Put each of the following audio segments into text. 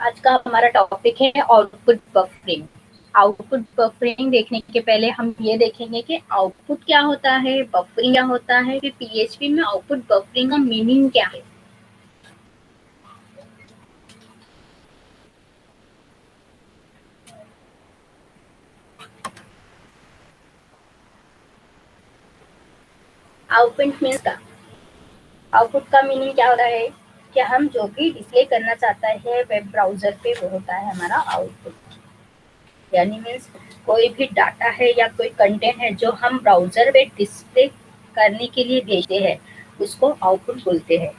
आज का हमारा टॉपिक है आउटपुट बफरिंग। आउटपुट बफरिंग देखने के पहले हम ये देखेंगे कि आउटपुट क्या होता है, बफरिंग क्या होता है, फिर पीएचपी में आउटपुट बफरिंग का मीनिंग क्या है। आउटपुट मीन्स का आउटपुट का मीनिंग क्या हो रहा है कि हम जो भी डिस्प्ले करना चाहता है वेब ब्राउजर पे वो होता है हमारा आउटपुट। यानी मीन्स कोई भी डाटा है या कोई कंटेंट है जो हम ब्राउजर पे डिस्प्ले करने के लिए भेजते हैं उसको आउटपुट बोलते हैं।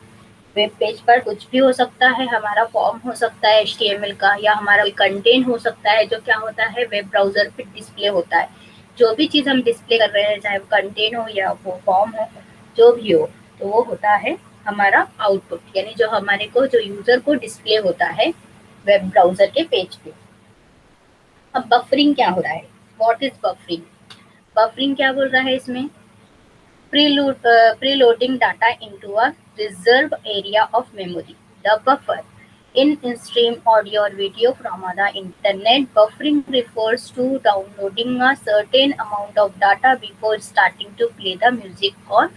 वेब पेज पर कुछ भी हो सकता है, हमारा फॉर्म हो सकता है HTML का, या हमारा कोई कंटेंट हो सकता है जो क्या होता है वेब ब्राउजर पे डिस्प्ले होता है। जो भी चीज़ हम डिस्प्ले कर रहे हैं, चाहे वो कंटेंट हो या वो फॉर्म हो, जो भी हो, तो वो होता है हमारा आउटपुट। यानी जो हमारे को जो यूजर को डिस्प्ले होता है वेब ब्राउजर के पेज पे। अब बफरिंग क्या हो रहा है, व्हाट इज बफरिंग? बफरिंग क्या बोल रहा है इसमें? preloading data into a reserved area of memory. The buffer. In stream audio or video from the internet, buffering refers to downloading a certain amount of data before starting to play the music or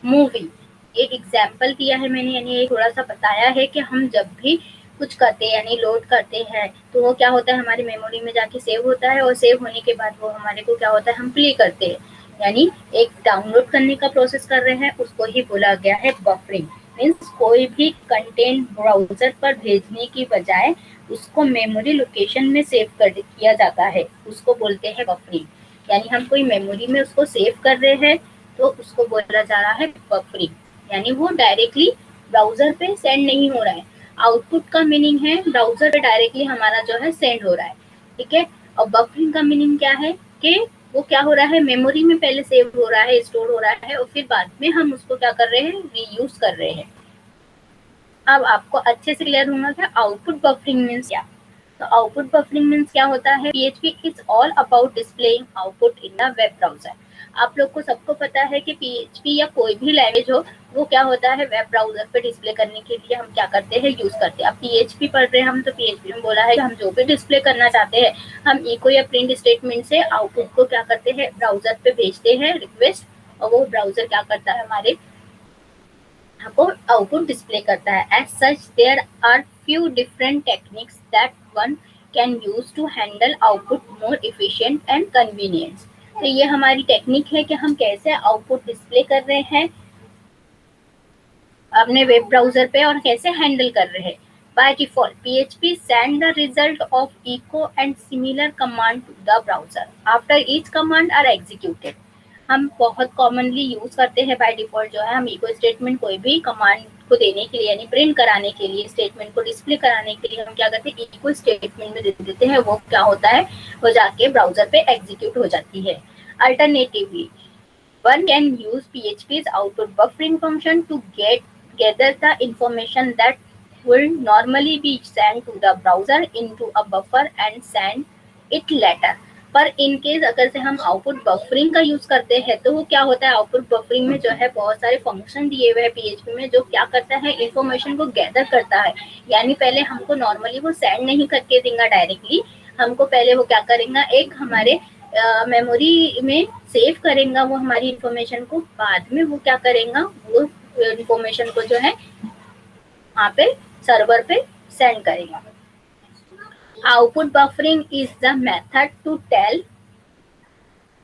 movie. एक example दिया है मैंने, यानी ये थोड़ा सा बताया है कि हम जब भी कुछ करते हैं यानी लोड करते हैं तो वो क्या होता है हमारी मेमोरी में जाके सेव होता है, और सेव होने के बाद वो हमारे को क्या होता है हम प्ले करते हैं। यानी एक डाउनलोड करने का प्रोसेस कर रहे हैं, उसको ही बोला गया है बफरिंग। मीन्स कोई भी कंटेंट ब्राउजर पर भेजने की बजाय उसको मेमोरी लोकेशन में सेव कर किया जाता है, उसको बोलते हैं बफरिंग। यानी हम कोई मेमोरी में उसको सेव कर रहे हैं तो उसको बोला जा रहा है बफरिंग। यानी वो डायरेक्टली ब्राउजर पे सेंड नहीं हो रहा है। आउटपुट का मीनिंग है ब्राउजर पे डायरेक्टली हमारा जो है सेंड हो रहा है, ठीक है। और बफरिंग का मीनिंग क्या है कि वो क्या हो रहा है मेमोरी में पहले सेव हो रहा है, स्टोर हो रहा है, और फिर बाद में हम उसको क्या कर रहे हैं रीयूज कर रहे हैं। अब आपको अच्छे से क्लियर होगा कि आउटपुट बफरिंग मीन्स क्या। तो आउटपुट बफरिंग मीन्स क्या होता है, PHP is all about displaying output in the web browser. आप लोग को सबको पता है कि PHP या कोई भी लैंग्वेज हो वो क्या होता है वेब ब्राउजर पे डिस्प्ले करने के लिए हम क्या करते हैं यूज करते हैं। अब PHP पढ़ रहे हैं हम तो PHP में बोला है कि हम जो भी डिस्प्ले करना चाहते हैं हम इको या प्रिंट स्टेटमेंट से आउटपुट को क्या करते हैं ब्राउजर पे भेजते हैं रिक्वेस्ट, और वो ब्राउजर क्या करता है हमारे आपको आउटपुट डिस्प्ले करता है। As such there are few different techniques that one can use to handle output more efficient and convenient। तो ये हमारी टेक्निक है कि हम कैसे आउटपुट डिस्प्ले कर रहे हैं अपने वेब ब्राउजर पे और कैसे हैंडल कर रहे हैं। By default, PHP send the result of echo and similar command to the browser. After each command are executed. हम बहुत कॉमनली यूज करते हैं बाय डिफॉल्ट जो है हम इको स्टेटमेंट कोई भी कमांड को देने के लिए यानी प्रिंट कराने के लिए स्टेटमेंट को डिस्प्ले कराने के लिए हम क्या करते हैं इको स्टेटमेंट में दे देते हैं, वो क्या होता है वो जाके ब्राउजर पे एग्जीक्यूट हो जाती है। Alternatively one can use PHP's output buffering function to gather the information that will normally be sent to the browser into a buffer and send it later। पर इन केस अगर से हम output buffering का use करते हैं तो वो क्या होता है आउटपुट बफरिंग में जो है बहुत सारे फंक्शन दिए हुए हैं PHP में जो क्या करता है इंफॉर्मेशन को गैदर करता है। यानी पहले हमको नॉर्मली वो सेंड नहीं करके देगा डायरेक्टली, हमको पहले वो क्या करेगा एक हमारे मेमोरी में सेव करेगा वो हमारी इंफॉर्मेशन को, बाद में वो क्या करेगा वो इंफॉर्मेशन को जो है वहाँ पे सर्वर पे सेंड करेगा। Output buffering is the method to tell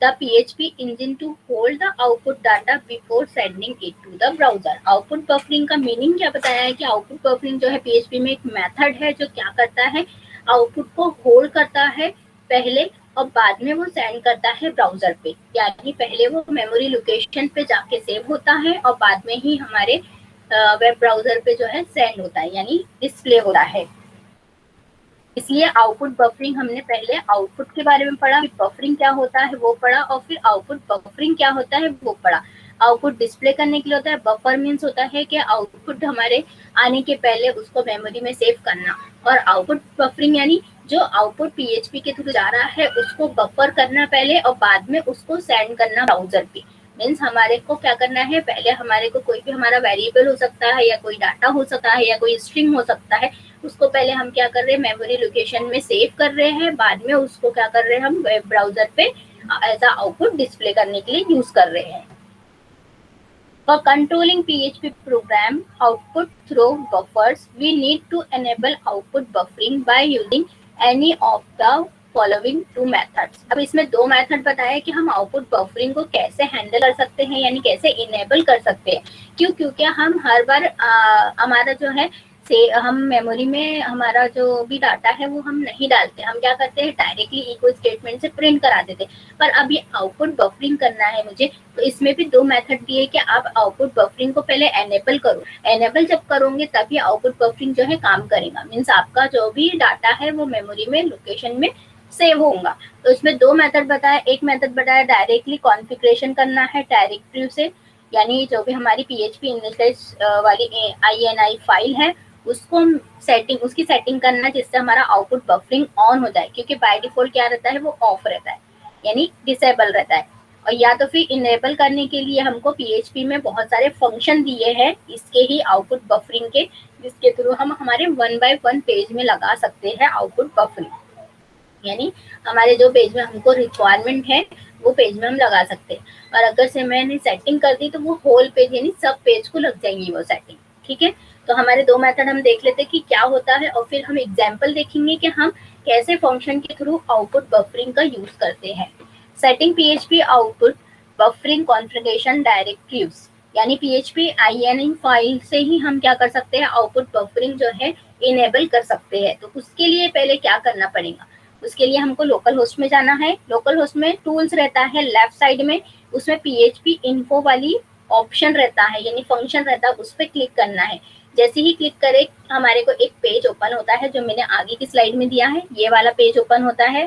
the PHP engine to hold the output data before sending it to the browser। Output buffering का मीनिंग क्या बताया है कि आउटपुट बफरिंग जो है PHP में एक मेथड है जो क्या करता है आउटपुट को होल्ड करता है पहले और बाद में वो सेंड करता है ब्राउजर पे। यानी पहले वो मेमोरी लोकेशन पे जाके सेव होता है और बाद में ही हमारे वेब ब्राउजर पे जो है सेंड होता है यानी डिस्प्ले होता है। इसलिए आउटपुट बफरिंग हमने पहले आउटपुट के बारे में पढ़ा, फिर बफरिंग क्या होता है वो पढ़ा, और फिर आउटपुट बफरिंग क्या होता है वो पढ़ा। आउटपुट डिस्प्ले करने के लिए होता है, बफर मीन्स होता है कि आउटपुट हमारे आने के पहले उसको मेमोरी में सेव करना, और आउटपुट बफरिंग यानी जो आउटपुट PHP के थ्रू जा रहा है उसको बफर करना पहले और बाद में उसको सेंड करना ब्राउजर पे। मीन्स हमारे को क्या करना है, पहले हमारे को कोई भी हमारा वेरिएबल हो सकता है या कोई डाटा हो सकता है या कोई स्ट्रिंग हो सकता है, उसको पहले हम क्या कर रहे हैं, मेमोरी लोकेशन में सेव कर रहे हैं, बाद में उसको क्या कर रहे हैं, हम वेब ब्राउजर पे एज अ आउटपुट डिस्प्ले करने के लिए यूज कर रहे हैं। For controlling PHP program output through buffers, we need to enable output buffering by using any of the following two methods. अब इसमें दो मेथड बताया कि हम आउटपुट बफरिंग को कैसे हैंडल कर सकते हैं, यानी कैसे इनेबल कर सकते हैं। क्यों? क्योंकि हम हर बार हमारा जो है से हम मेमोरी में हमारा जो भी डाटा है वो हम नहीं डालते, हम क्या करते हैं, डायरेक्टली इको स्टेटमेंट से प्रिंट करा देते। पर अब ये आउटपुट बफरिंग करना है मुझे, तो इसमें भी दो मेथड दिए कि आप आउटपुट बफरिंग को पहले एनेबल करो। एनेबल जब करोगे तभी आउटपुट बफरिंग जो है काम करेगा, मीन्स आपका जो भी डाटा है वो मेमोरी में लोकेशन में सेव होगा। तो इसमें दो मेथड बताया, एक मेथड बताया डायरेक्टली कॉन्फ़िगरेशन करना है डायरेक्टरी से, यानी जो भी हमारी PHP इनिशियलाइज वाली INI फाइल है उसको सेटिंग, उसकी सेटिंग करना जिससे हमारा आउटपुट बफरिंग ऑन हो जाए, क्योंकि बाय डिफॉल्ट क्या रहता है, वो ऑफ रहता है यानी डिसेबल रहता है। और या तो फिर इनेबल करने के लिए हमको PHP में बहुत सारे फंक्शन दिए हैं इसके ही आउटपुट बफरिंग के, जिसके थ्रू हम हमारे 1 by 1 पेज में लगा सकते हैं आउटपुट बफरिंग, यानी हमारे जो पेज में हमको रिक्वायरमेंट है वो पेज में हम लगा सकते हैं। और अगर से मैंने सेटिंग कर दी तो वो होल पेज यानी सब पेज को लग जाएंगी वो सेटिंग। ठीक है, तो हमारे दो मेथड हम देख लेते हैं कि क्या होता है, और फिर हम एग्जाम्पल देखेंगे कि हम कैसे फंक्शन के थ्रू आउटपुट बफरिंग का यूज करते हैं। Setting PHP output buffering configuration directives, यानी PHP INI फाइल से ही हम क्या कर सकते हैं, आउटपुट बफरिंग जो है इनेबल कर सकते हैं। तो उसके लिए पहले क्या करना पड़ेगा, उसके लिए हमको लोकल होस्ट में जाना है। लोकल होस्ट में टूल्स रहता है लेफ्ट साइड में, उसमें PHP इन्फो वाली ऑप्शन रहता है यानी फंक्शन रहता है, उस पर क्लिक करना है। जैसे ही क्लिक करे हमारे को एक पेज ओपन होता है, जो मैंने आगे की स्लाइड में दिया है, ये वाला पेज ओपन होता है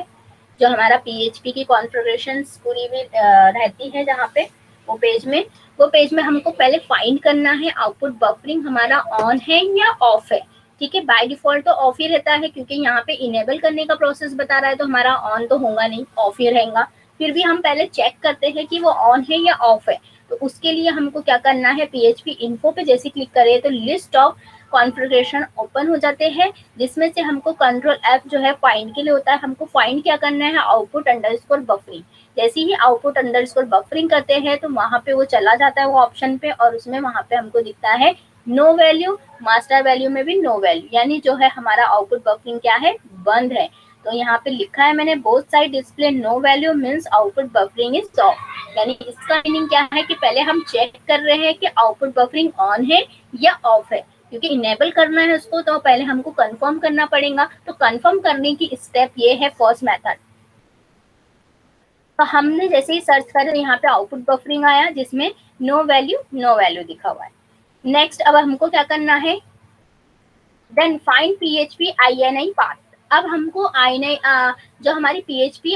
जो हमारा PHP की कॉन्फ़िगरेशन पूरी में रहती है, जहाँ पे वो पेज में हमको पहले फाइंड करना है आउटपुट बफरिंग हमारा ऑन है या ऑफ है। ठीक है, बाय डिफॉल्ट तो ऑफ ही रहता है, क्योंकि यहाँ पे इनेबल करने का प्रोसेस बता रहा है तो हमारा ऑन तो होगा नहीं, ऑफ ही रहेगा। फिर भी हम पहले चेक करते हैं कि वो ऑन है या ऑफ है। तो उसके लिए हमको क्या करना है, PHP इन्फो पे जैसे क्लिक करें तो लिस्ट ऑफ कॉन्फ़िगरेशन ओपन हो जाते हैं, जिसमें से हमको कंट्रोल F जो है फाइंड के लिए होता है। हमको फाइंड क्या करना है, आउटपुट अंडरस्कोर बफरिंग। जैसे ही आउटपुट अंडरस्कोर बफरिंग करते हैं तो वहां पे वो चला जाता है वो ऑप्शन पे, और उसमें वहां पे हमको दिखता है नो वैल्यू, मास्टर वैल्यू में भी नो वैल्यू, यानी जो है हमारा आउटपुट बफरिंग क्या है, बंद है। तो यहाँ पे लिखा है मैंने both side display no value means output buffering is off, यानी इसका मीनिंग क्या है कि पहले हम चेक कर रहे हैं कि आउटपुट बफरिंग ऑन है या ऑफ है, क्योंकि इनेबल करना है उसको तो पहले हमको कंफर्म करना पड़ेगा। तो कंफर्म करने की स्टेप ये है फर्स्ट मेथड। तो हमने जैसे ही सर्च करा तो यहाँ पे आउटपुट बफरिंग आया जिसमें नो वैल्यू दिखा हुआ है। नेक्स्ट अब हमको क्या करना है, then find PHP INI path. अब हमको जो हमारी PHP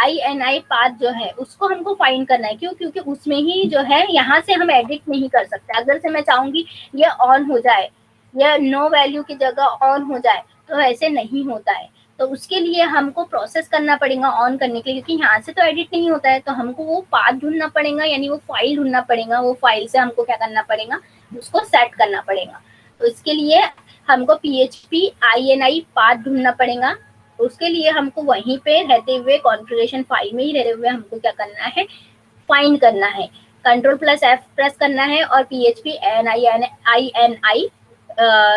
INI पाथ जो है उसको हमको फाइंड करना है। क्यों? क्योंकि उसमें ही जो है यहाँ से हम एडिट नहीं कर सकते। अगर से मैं चाहूंगी ये ऑन हो जाए, ये नो वैल्यू की जगह ऑन हो जाए, तो ऐसे नहीं होता है। तो उसके लिए हमको प्रोसेस करना पड़ेगा ऑन करने के लिए, क्योंकि यहाँ से तो एडिट नहीं होता है। तो हमको वो पाथ ढूंढना पड़ेगा, यानी वो फाइल ढूंढना पड़ेगा। वो फाइल से हमको क्या करना पड़ेगा, उसको सेट करना पड़ेगा। तो इसके लिए हमको PHP INI पाथ ढूंढना पड़ेगा। उसके लिए हमको वहीं पे रहते हुए कॉन्फ़िगरेशन फाइल में ही रहते हुए हमको क्या करना है, फाइंड करना है। Ctrl+F प्रेस करना है और PHP INI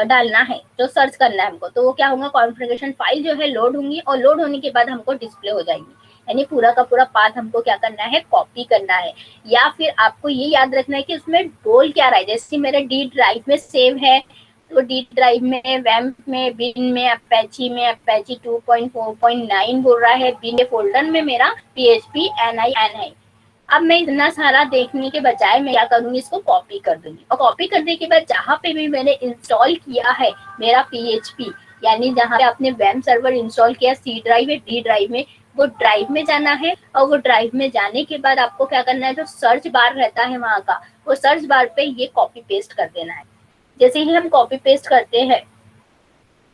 डालना है, जो सर्च करना है हमको। तो वो क्या होगा, कॉन्फ़िगरेशन फाइल जो है लोड होंगी, और लोड होने के बाद हमको डिस्प्ले हो जाएगी। यानी पूरा का पूरा पाथ हमको क्या करना है, कॉपी करना है। या फिर आपको ये याद रखना है कि उसमें बोल क्या रहा है। जैसे मेरा डी ड्राइव में सेव है, तो डी ड्राइव में, वैम्प में, बिन में, अपैची में अपैची 2.4.9 बोल रहा है। बिन के फोल्डर में मेरा PHP NIN है। अब मैं इतना सारा देखने के बजाय मैं क्या करूंगी, इसको कॉपी कर दूंगी। और कॉपी करने के बाद जहाँ पे भी मैंने इंस्टॉल किया है मेरा PHP, यानी जहाँ पे आपने वेब सर्वर इंस्टॉल किया, C ड्राइव है, D ड्राइव में, वो ड्राइव में जाना है। और वो ड्राइव में जाने के बाद आपको क्या करना है, जो सर्च बार रहता है वहाँ का, वो सर्च बार पे ये कॉपी पेस्ट कर देना है। जैसे ही हम कॉपी पेस्ट करते हैं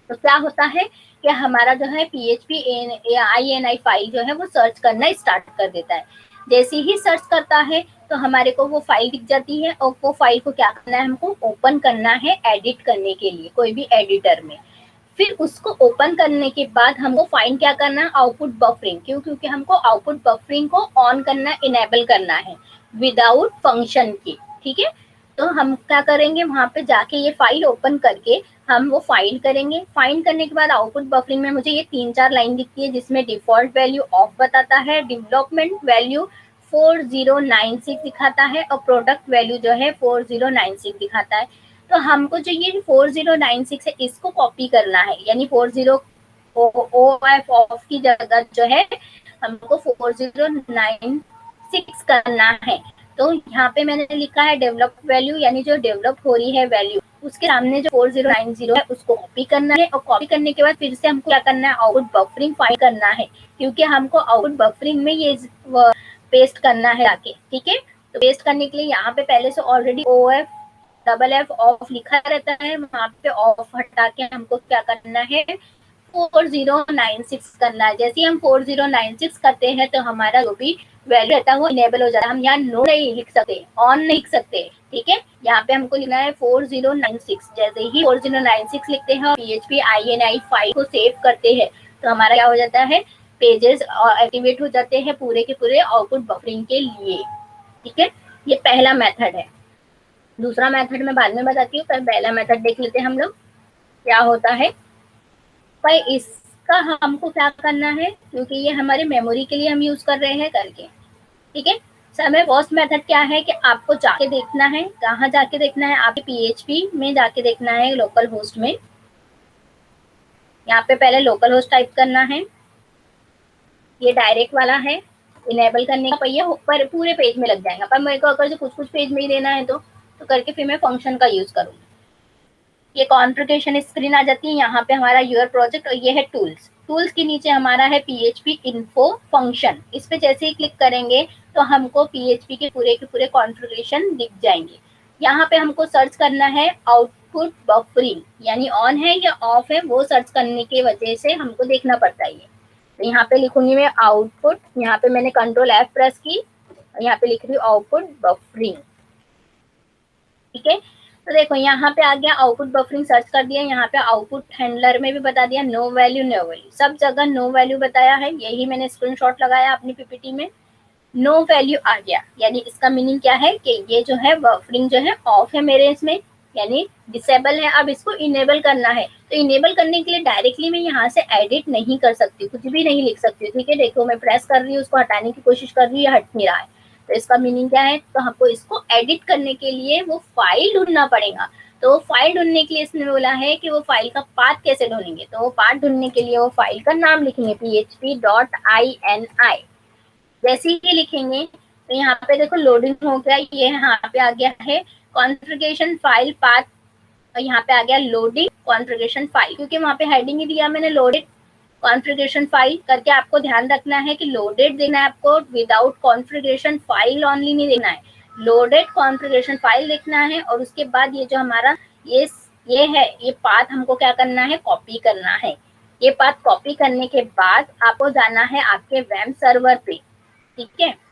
तो क्या होता है कि हमारा जो है PHP INI फाइल जो है वो सर्च करना स्टार्ट कर देता है। जैसे ही सर्च करता है तो हमारे को वो फाइल दिख जाती है, और वो फाइल को क्या करना है, हमको ओपन करना है एडिट करने के लिए कोई भी एडिटर में। फिर उसको ओपन करने के बाद हमको फाइंड क्या करना है, आउटपुट बफरिंग। क्यों? क्योंकि हमको आउटपुट बफरिंग को ऑन करना, इनेबल करना है विदाउट फंक्शन के। ठीक है, तो हम क्या करेंगे, वहां पे जाके ये फाइल ओपन करके हम वो फाइंड करेंगे। फाइंड करने के बाद आउटपुट बफरिंग में मुझे ये 3-4 लाइन दिखती है, जिसमें डिफॉल्ट वैल्यू ऑफ बताता है, डेवलपमेंट वैल्यू 4096 दिखाता है, और प्रोडक्ट वैल्यू जो है 4096 दिखाता है। तो हमको जो ये 4096 है इसको कॉपी करना है, यानी 40 OF ऑफ की जगह जो है हमको 4096 करना है। तो यहाँ पे मैंने लिखा है डेवलप वैल्यू, यानी जो डेवलप हो रही है वैल्यू, उसके सामने जो 4090 है उसको कॉपी करना है, और कॉपी करने के बाद फिर से हमको क्या करना है, आउटपुट बफरिंग फाइंड करना है, क्योंकि हमको आउटपुट बफरिंग में ये पेस्ट करना है आके। ठीक है, तो पेस्ट करने के लिए यहाँ पे पहले से ऑलरेडी OF FF ऑफ लिखा रहता है, वहां पे ऑफ हटा के हमको क्या करना है, 4096 करना है। जैसे ही हम 4096 करते हैं तो हमारा जो भी वैल्यू रहता है वो इनेबल हो जाता है। हम यहाँ नो नहीं लिख सकते, ऑन नहीं लिख सकते। ठीक है, यहाँ पे हमको लिखना है 4096। जैसे ही 4096 लिखते हैं और PHP INI फाइल को सेव करते हैं तो हमारा क्या हो जाता है, पेजेस एक्टिवेट हो जाते हैं पूरे के पूरे आउटपुट बफरिंग के लिए। ठीक है, ये पहला मेथड है। दूसरा मेथड मैं बाद में बताती हूँ, पर पहला मेथड देख लेते हैं हम लोग क्या होता है। पर इसका हमको क्या करना है, क्योंकि ये हमारे मेमोरी के लिए हम यूज कर रहे हैं करके। ठीक है, समय फर्स्ट मेथड क्या है कि आपको जाके देखना है, कहाँ जाके देखना है, आपके PHP में जाके देखना है, लोकल होस्ट में। यहाँ पे पहले लोकल होस्ट टाइप करना है, ये डायरेक्ट वाला है, इनेबल करने का पहिया पर पूरे पेज में लग जाएगा, पर मेरे को अगर जो कुछ कुछ पेज में ही देना है तो करके फिर मैं फंक्शन का यूज करूंगी। ये कॉन्फ़िगरेशन स्क्रीन आ जाती है, यहाँ पे हमारा यूर प्रोजेक्ट, और ये है टूल्स। टूल्स के नीचे हमारा है PHP इन्फो फंक्शन। इस पे जैसे ही क्लिक करेंगे तो हमको PHP के पूरे कॉन्फ़िगरेशन दिख जाएंगे। यहाँ पे हमको सर्च करना है आउटपुट बफरिंग, यानी ऑन है या ऑफ है, वो सर्च करने की वजह से हमको देखना पड़ता है ये। तो यहाँ पे लिखूंगी मैं आउटपुट, यहाँ पे मैंने Ctrl+F प्रेस की, और यहाँ पे लिख रही हूँ आउटपुट बफरिंग। ठीक है, तो देखो यहाँ पे आ गया आउटपुट बफरिंग, सर्च कर दिया। यहाँ पे आउटपुट हैंडलर में भी बता दिया नो वैल्यू, सब जगह नो वैल्यू बताया है। यही मैंने स्क्रीनशॉट लगाया अपनी PPT में। नो वैल्यू आ गया, यानी इसका मीनिंग क्या है कि ये जो है बफरिंग जो है ऑफ है मेरे इसमें, यानी डिसेबल है। अब इसको इनेबल करना है, तो इनेबल करने के लिए डायरेक्टली मैं यहाँ से एडिट नहीं कर सकती, कुछ भी नहीं लिख सकती। ठीक है, देखो मैं प्रेस कर रही हूँ, उसको हटाने की कोशिश कर रही हूँ, हट नहीं रहा है। तो इसका मीनिंग क्या है, तो हमको इसको एडिट करने के लिए वो फाइल ढूंढना पड़ेगा। तो फाइल ढूंढने के लिए इसने बोला है कि वो फाइल का पाथ कैसे ढूंढेंगे, तो वो पाथ ढूंढने के लिए वो फाइल का नाम लिखेंगे php.ini। जैसे ही लिखेंगे तो यहाँ पे देखो लोडिंग हो गया, ये यहाँ पे आ गया है कॉन्फ़िगरेशन फाइल पाथ, और यहाँ पे आ गया लोडिंग कॉन्फ़िगरेशन फाइल, क्योंकि वहाँ पे हेडिंग ही दिया मैंने लोडेड कॉन्फ़िगरेशन फाइल करके। आपको ध्यान रखना है कि लोडेड देना है आपको, विदाउट कॉन्फ़िगरेशन फाइल ऑनली नहीं देना है, लोडेड कॉन्फ़िगरेशन फाइल लिखना है। और उसके बाद ये जो हमारा ये है, ये पाथ हमको क्या करना है, कॉपी करना है। ये पाथ कॉपी करने के बाद आपको जाना है आपके वेब सर्वर पे। ठीक है,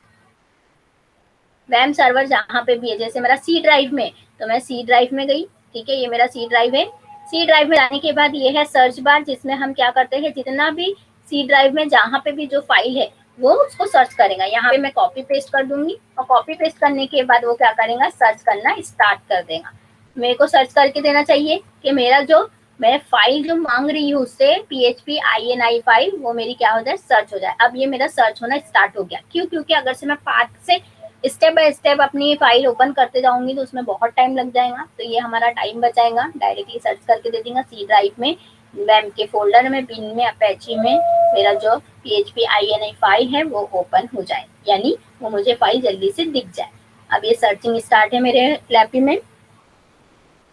वेब सर्वर जहाँ पे भी है, जैसे मेरा C ड्राइव में, तो मैं C ड्राइव में गई। ठीक है, ये मेरा C ड्राइव है। C ड्राइव में जाने के बाद ये है सर्च बार, जिसमें हम क्या करते हैं, जितना भी C ड्राइव में जहाँ पे भी जो फाइल है वो उसको सर्च करेगा। यहाँ पे मैं कॉपी पेस्ट कर दूंगी, और कॉपी पेस्ट करने के बाद वो क्या करेगा, सर्च करना स्टार्ट कर देगा। मेरे को सर्च करके देना चाहिए कि मेरा जो मैं फाइल जो मांग रही हूँ उससे PHP INI फाइल, वो मेरी क्या हो जाए, सर्च हो जाए। अब ये मेरा सर्च होना स्टार्ट हो गया। क्यों? क्योंकि अगर से मैं पाथ से स्टेप बाय स्टेप अपनी फाइल ओपन करते जाऊंगी तो उसमें बहुत टाइम लग जाएगा, तो ये हमारा टाइम बचाएगा। डायरेक्टली सर्च करके दे देगा C ड्राइव में, वैम के फोल्डर में, बिन में, अपेची में मेरा जो PHP INI फाइल है वो ओपन हो जाए, यानी वो मुझे फाइल जल्दी से दिख जाए। अब ये सर्चिंग स्टार्ट है मेरे लैपी में,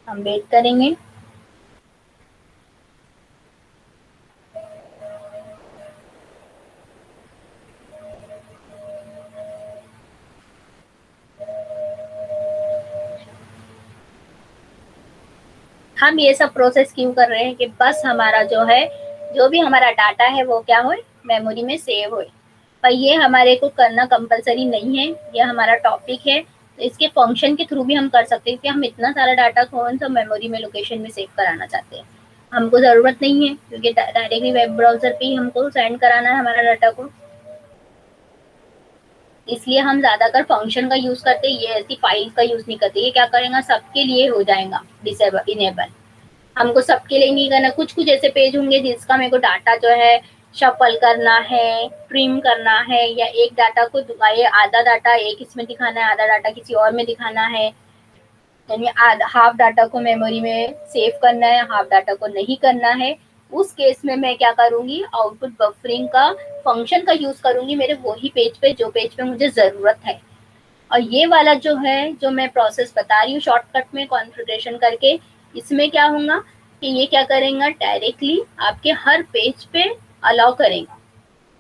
हम वेट करेंगे। हम ये सब प्रोसेस क्यों कर रहे हैं कि बस हमारा जो है, जो भी हमारा डाटा है वो क्या हो, मेमोरी में सेव हो। पर ये हमारे को करना कंपलसरी नहीं है, ये हमारा टॉपिक है। तो इसके फंक्शन के थ्रू भी हम कर सकते हैं कि हम इतना सारा डाटा कौन सा मेमोरी में लोकेशन में सेव कराना चाहते हैं। हमको ज़रूरत नहीं है क्योंकि डायरेक्टली वेब ब्राउज़र पे ही हमको सेंड कराना है हमारा डाटा को। इसलिए हम ज़्यादातर फंक्शन का यूज़ करते हैं, ये ऐसी फाइल का यूज़ नहीं करते। ये क्या करेगा, सबके लिए हो जाएगा डिसेबल इनेबल। हमको सबके लिए नहीं करना, कुछ कुछ ऐसे पेज होंगे जिसका मेरे को डाटा जो है शफल करना है, ट्रिम करना है, या एक डाटा को ये आधा डाटा एक इसमें दिखाना है, आधा डाटा किसी और में दिखाना है, यानी हाफ डाटा को मेमोरी में सेव करना है, हाफ डाटा को नहीं करना है। उस केस में मैं क्या करूंगी, आउटपुट बफरिंग का फंक्शन का यूज करूंगी मेरे वही पेज पे जो पेज पे मुझे जरूरत है। और ये वाला जो है, जो मैं प्रोसेस बता रही हूँ शॉर्टकट में कॉन्फ़िगरेशन करके, इसमें क्या होगा कि ये क्या करेगा, डायरेक्टली आपके हर पेज पे अलाउ करेगा।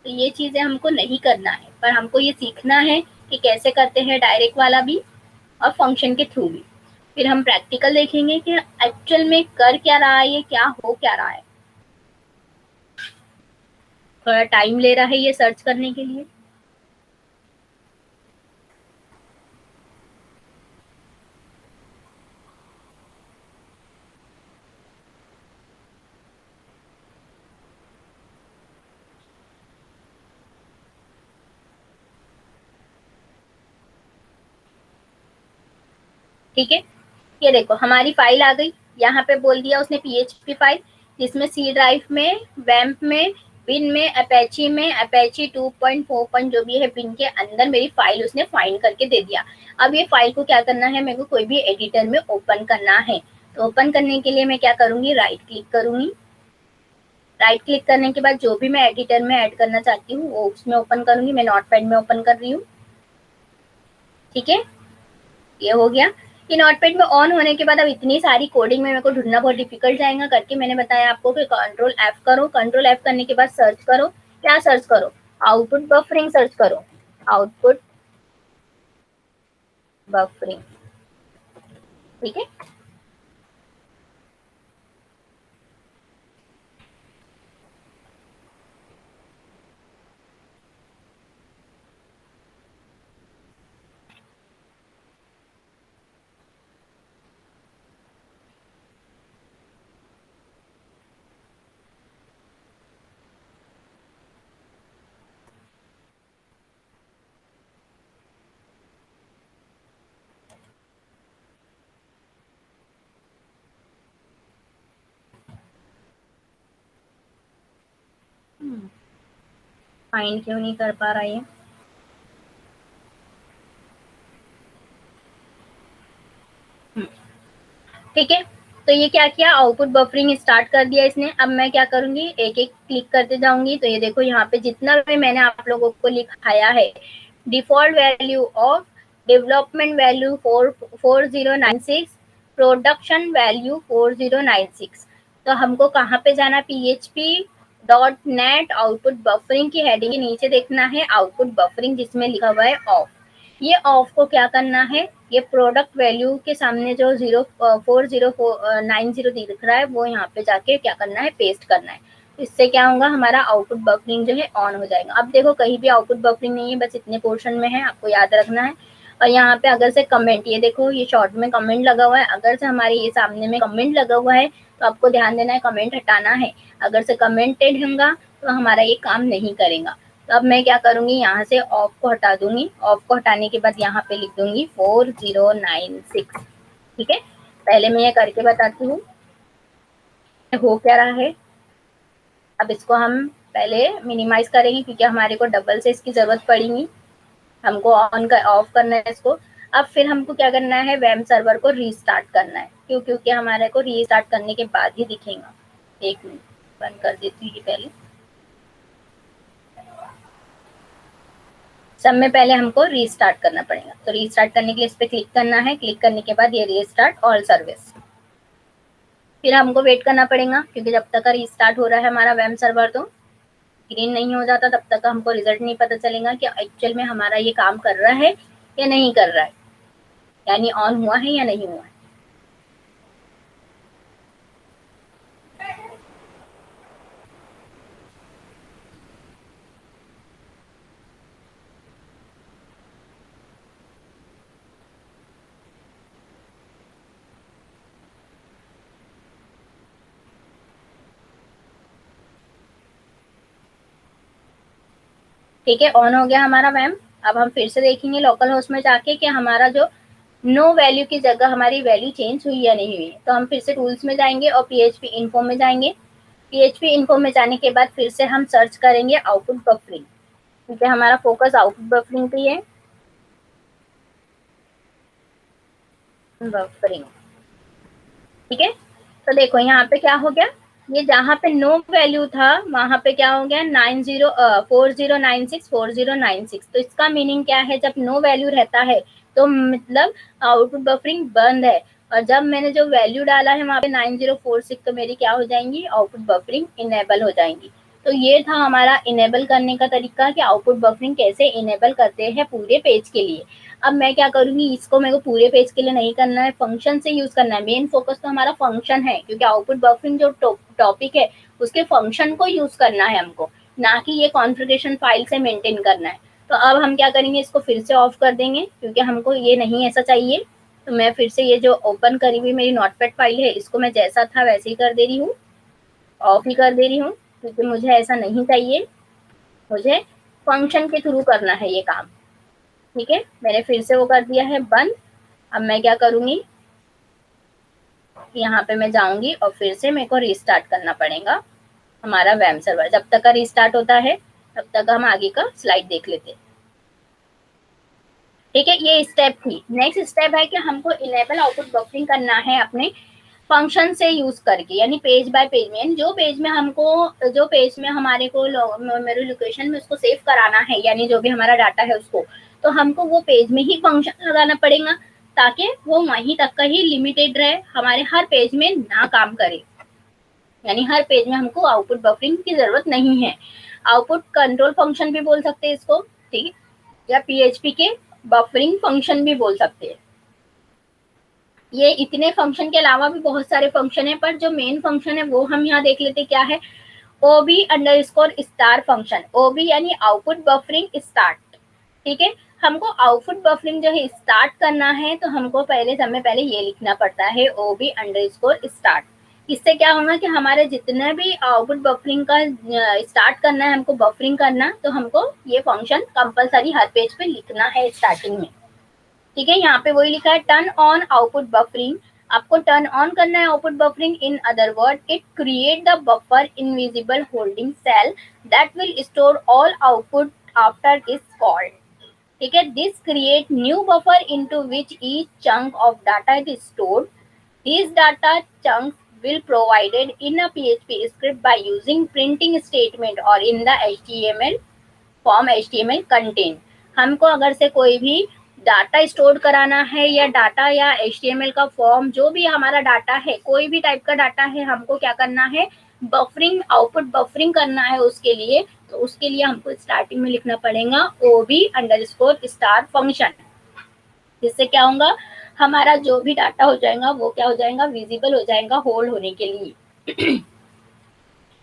तो ये चीज़ें हमको नहीं करना है, पर हमको ये सीखना है कि कैसे करते हैं डायरेक्ट वाला भी और फंक्शन के थ्रू भी। फिर हम प्रैक्टिकल देखेंगे कि एक्चुअल में कर क्या रहा है, ये क्या हो क्या रहा है। थोड़ा टाइम ले रहा है ये सर्च करने के लिए। ठीक है, ये देखो हमारी फाइल आ गई। यहाँ पे बोल दिया उसने PHP फाइल, जिसमें सी ड्राइव में, वैम्प में, बिन में, अपेची 2.4 जो भी है बिन के अंदर मेरी फाइल उसने फाइंड करके दे दिया। अब ये फाइल को क्या करना है, मेरे को कोई भी एडिटर में ओपन करना है। तो ओपन करने के लिए मैं क्या करूंगी, राइट क्लिक करूंगी। राइट क्लिक करने के बाद जो भी मैं एडिटर में ऐड करना चाहती हूँ वो उसमें ओपन करूंगी। मैं नोटपैड में ओपन कर रही हूँ। ठीक है, ये हो गया। ये नोटपैड में ऑन होने के बाद अब इतनी सारी कोडिंग में मेरे को ढूंढना बहुत डिफिकल्ट जाएगा करके मैंने बताया आपको कि कंट्रोल F करो। कंट्रोल F करने के बाद सर्च करो, क्या सर्च करो, आउटपुट बफरिंग सर्च करो। आउटपुट बफरिंग, ठीक है। फाइंड क्यों नहीं कर पा रहा है। ठीक है, तो ये क्या किया, आउटपुट बफरिंग स्टार्ट कर दिया इसने। अब मैं क्या करूंगी, एक एक क्लिक करते जाऊंगी। तो ये देखो यहाँ पे जितना भी मैंने आप लोगों को लिखाया है, default value of development value 4096, production value 4096। तो हमको कहाँ पे जाना, PHP.NET आउटपुट बफरिंग की हेडिंग के नीचे देखना है आउटपुट बफरिंग, जिसमें लिखा हुआ है ऑफ। ये ऑफ को क्या करना है, ये प्रोडक्ट वैल्यू के सामने जो 4090 दिख रहा है वो यहाँ पे जाके क्या करना है, पेस्ट करना है। इससे क्या होगा, हमारा आउटपुट बफरिंग जो है ऑन हो जाएगा। अब देखो कहीं भी आउटपुट बफरिंग नहीं है, बस इतने पोर्शन में है, आपको याद रखना है। और यहाँ पे अगर से कमेंट, ये देखो ये शॉर्ट में कमेंट लगा हुआ है, अगर से हमारे ये सामने में कमेंट लगा हुआ है तो आपको ध्यान देना है, कमेंट हटाना है। अगर से कमेंटेड होगा तो हमारा ये काम नहीं करेगा। तो अब मैं क्या करूंगी, यहाँ से ऑफ को हटा दूंगी। ऑफ को हटाने के बाद यहाँ पे लिख दूंगी 4096। ठीक है, पहले मैं ये करके बताती हूँ हो क्या रहा है। अब इसको हम पहले मिनिमाइज करेंगे क्योंकि हमारे को डबल से इसकी जरूरत पड़ेगी। हमको ऑन कर ऑफ करना है इसको। अब फिर हमको क्या करना है, वेब सर्वर को रीस्टार्ट करना है। क्यों, क्योंकि हमारे को रीस्टार्ट करने के बाद ही दिखेगा। एक मिनट, बंद कर देती हूँ ये पहले। सब में पहले हमको रीस्टार्ट करना पड़ेगा। तो रीस्टार्ट करने के लिए इस पर क्लिक करना है। क्लिक करने के बाद ये रीस्टार्ट ऑल सर्विस। फिर हमको वेट करना पड़ेगा क्योंकि जब तक का रीस्टार्ट हो रहा है हमारा वेब सर्वर, तो ग्रीन नहीं हो जाता तब तक हमको रिजल्ट नहीं पता चलेगा कि एक्चुअल में हमारा ये काम कर रहा है या नहीं कर रहा है, यानी ऑन हुआ है या नहीं हुआ है। ठीक है, ऑन हो गया हमारा वैम। अब हम फिर से देखेंगे लोकल होस्ट में जाके कि हमारा जो नो वैल्यू की जगह हमारी वैल्यू चेंज हुई या नहीं हुई। तो हम फिर से टूल्स में जाएंगे और PHP इन्फो में जाएंगे। PHP इन्फो में जाने के बाद फिर से हम सर्च करेंगे आउटपुट बफरिंग, क्योंकि हमारा फोकस आउटपुट बफरिंग पे है। बफरिंग, ठीक है। तो देखो यहाँ पे क्या हो गया, ये जहाँ पे नो वैल्यू था वहां पे क्या हो गया 4096 तो इसका मीनिंग क्या है, जब नो वैल्यू रहता है तो मतलब आउटपुट बफरिंग बंद है। और जब मैंने जो वैल्यू डाला है वहां पे 9046 तो मेरी क्या हो जाएंगी, आउटपुट बफरिंग इनेबल हो जाएंगी। तो ये था हमारा इनेबल करने का तरीका कि आउटपुट बफरिंग कैसे इनेबल करते हैं पूरे पेज के लिए। अब मैं क्या करूंगी, इसको मेरे को पूरे पेज के लिए नहीं करना है, फंक्शन से यूज करना है। मेन फोकस तो हमारा फंक्शन है, क्योंकि आउटपुट बफरिंग जो टॉपिक है उसके फंक्शन को यूज करना है हमको, ना कि ये कॉन्फ़िगरेशन फाइल से मेंटेन करना है। तो अब हम क्या करेंगे, इसको फिर से ऑफ कर देंगे, क्योंकि हमको ये नहीं ऐसा चाहिए। तो मैं फिर से ये जो ओपन करी हुई मेरी नोटपैड फाइल है इसको मैं जैसा था वैसे ही कर दे रही हूँ, ऑफ ही कर दे रही हूँ, क्योंकि मुझे ऐसा नहीं चाहिए। मुझे फंक्शन के थ्रू करना है ये काम, ठीक है। मैंने फिर से वो कर दिया है बंद। अब मैं क्या करूंगी, यहाँ पे मैं जाऊंगी और फिर से मेरे को रिस्टार्ट करना पड़ेगा हमारा वैम सर्वर। जब तक का रिस्टार्ट होता है तब तक हम आगे का स्लाइड देख लेते हैं, ठीक है। ये स्टेप थी। नेक्स्ट स्टेप है कि हमको इनेबल आउटपुट बफरिंग करना है अपने फंक्शन से यूज करके, यानी पेज बाय पेज में, जो पेज में हमको, जो पेज में हमारे को मेमोरी लोकेशन में उसको सेव कराना है, यानी जो भी हमारा डाटा है उसको, तो हमको वो पेज में ही फंक्शन लगाना पड़ेगा, ताकि वो वहीं तक का ही लिमिटेड रहे, हमारे हर पेज में ना काम करे। यानी हर पेज में हमको आउटपुट बफरिंग की जरूरत नहीं है। आउटपुट कंट्रोल फंक्शन भी बोल सकते हैं इसको, ठीक है, या PHP के बफरिंग फंक्शन भी बोल सकते हैं। ये इतने फंक्शन के अलावा भी बहुत सारे फंक्शन है, पर जो मेन फंक्शन है वो हम यहाँ देख लेते क्या है, OB_स्टार फंक्शन। OB यानी आउटपुट बफरिंग स्टार्ट, ठीक है। हमको आउटपुट बफरिंग जो है स्टार्ट करना है, तो हमको पहले समय पहले ये लिखना पड़ता है OB_स्टार्ट। इससे क्या होगा कि हमारे जितने भी आउटपुट बफरिंग का स्टार्ट करना है, हमको बफरिंग करना, तो हमको ये फंक्शन कंपलसरी हर पेज पे लिखना है स्टार्टिंग में, ठीक है। यहाँ पे वही लिखा है टर्न ऑन आउटपुट बफरिंग। आपको टर्न ऑन करना है output buffering. In other word, it create the buffer invisible holding cell that will store all output after is called, ठीक है। This create new buffer into which each chunk of data is stored. These data chunks will provided in a PHP script by using printing statement or in the HTML form HTML content। हमको अगर से कोई भी data store कराना है, या data या HTML का फॉर्म, जो भी हमारा डाटा है, कोई भी टाइप का डाटा है, हमको क्या करना है, बफरिंग, आउटपुट बफरिंग करना है उसके लिए। तो उसके लिए हमको स्टार्टिंग में लिखना पड़ेगा OB_स्टार फंक्शन। जिससे क्या होगा, हमारा जो भी डाटा हो जाएगा वो क्या हो जाएगा, विजिबल हो जाएगा होल्ड होने के लिए।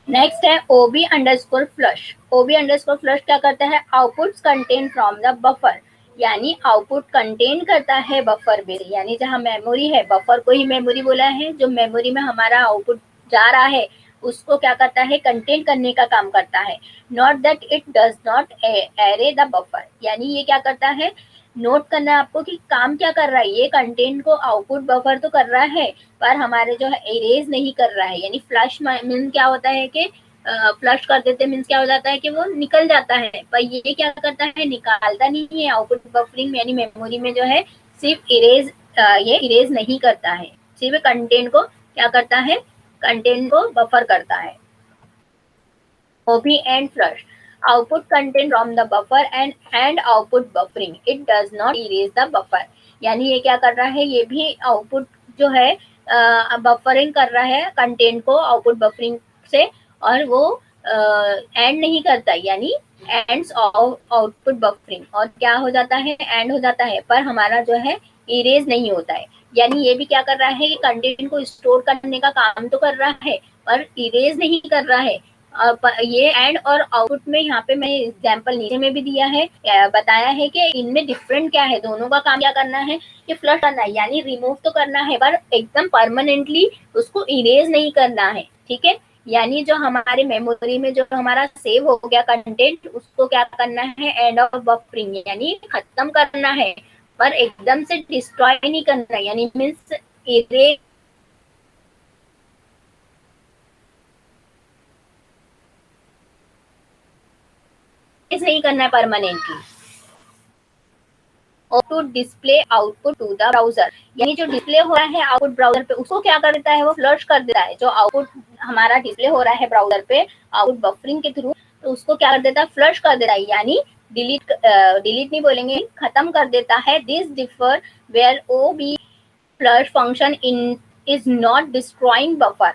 नेक्स्ट है OB_फ्लश। OB_फ्लश क्या करता है, output contain from the buffer, यानी आउटपुट कंटेन करता है बफर में, यानी जहाँ मेमोरी है, बफर को ही मेमोरी बोला है, जो मेमोरी में हमारा आउटपुट जा रहा है उसको क्या करता है, कंटेन करने का काम करता है। Not that it does not array the buffer, यानी ये क्या करता है, नोट करना है आपको कि काम क्या कर रहा है, ये कंटेंट को आउटपुट बफर तो कर रहा है, पर हमारे जो है इरेज नहीं कर रहा है। यानी फ्लश मीन क्या होता है कि फ्लश कर देते मीन्स क्या हो जाता है कि वो निकल जाता है, पर ये क्या करता है, निकालता नहीं है। आउटपुट बफरिंग यानी मेमोरी में जो है सिर्फ इरेज, ये इरेज नहीं करता है, सिर्फ कंटेंट को क्या करता है, कंटेंट को बफर करता है। OB and flush, output content from the buffer and output buffering, it does not erase the buffer। यानी ये क्या कर रहा है, ये भी आउटपुट जो है बफरिंग कर रहा है कंटेंट को आउटपुट बफरिंग से, और वो एंड नहीं करता, यानी एंड्स आउटपुट बफरिंग, और क्या हो जाता है, एंड हो जाता है, पर हमारा जो है इरेज नहीं होता है। यानी ये भी क्या कर रहा है कि कंटेंट को स्टोर करने का काम तो कर रहा है, पर इरेज नहीं कर रहा है। ये एंड और आउटपुट में यहाँ पे मैं एग्जांपल नीचे में भी दिया है, बताया है कि इनमें डिफरेंट क्या है, दोनों का काम क्या करना है, कि फ्लश करना है, यानी रिमूव तो करना है, पर एकदम परमानेंटली उसको इरेज नहीं करना है, ठीक है। यानी जो हमारे मेमोरी में जो हमारा सेव हो गया कंटेंट, उसको क्या करना है, एंड ऑफ बफरिंग यानी खत्म करना है, पर एकदम से डिस्ट्रॉय नहीं करना, यानी मीन्स इरेज नहीं करना है परमानेंटली। और to display output to the browser, यानी जो डिस्प्ले हो रहा है आउटपुट ब्राउजर पे, उसको क्या कर देता है, वो फ्लश कर देता है। जो आउटपुट हमारा डिस्प्ले हो रहा है ब्राउजर पे आउटपुट बफरिंग के थ्रू, तो उसको क्या कर देता है, फ्लश कर देता है, यानी डिलीट नहीं बोलेंगे, खत्म कर देता है। This differ where O B flush function in is not destroying buffer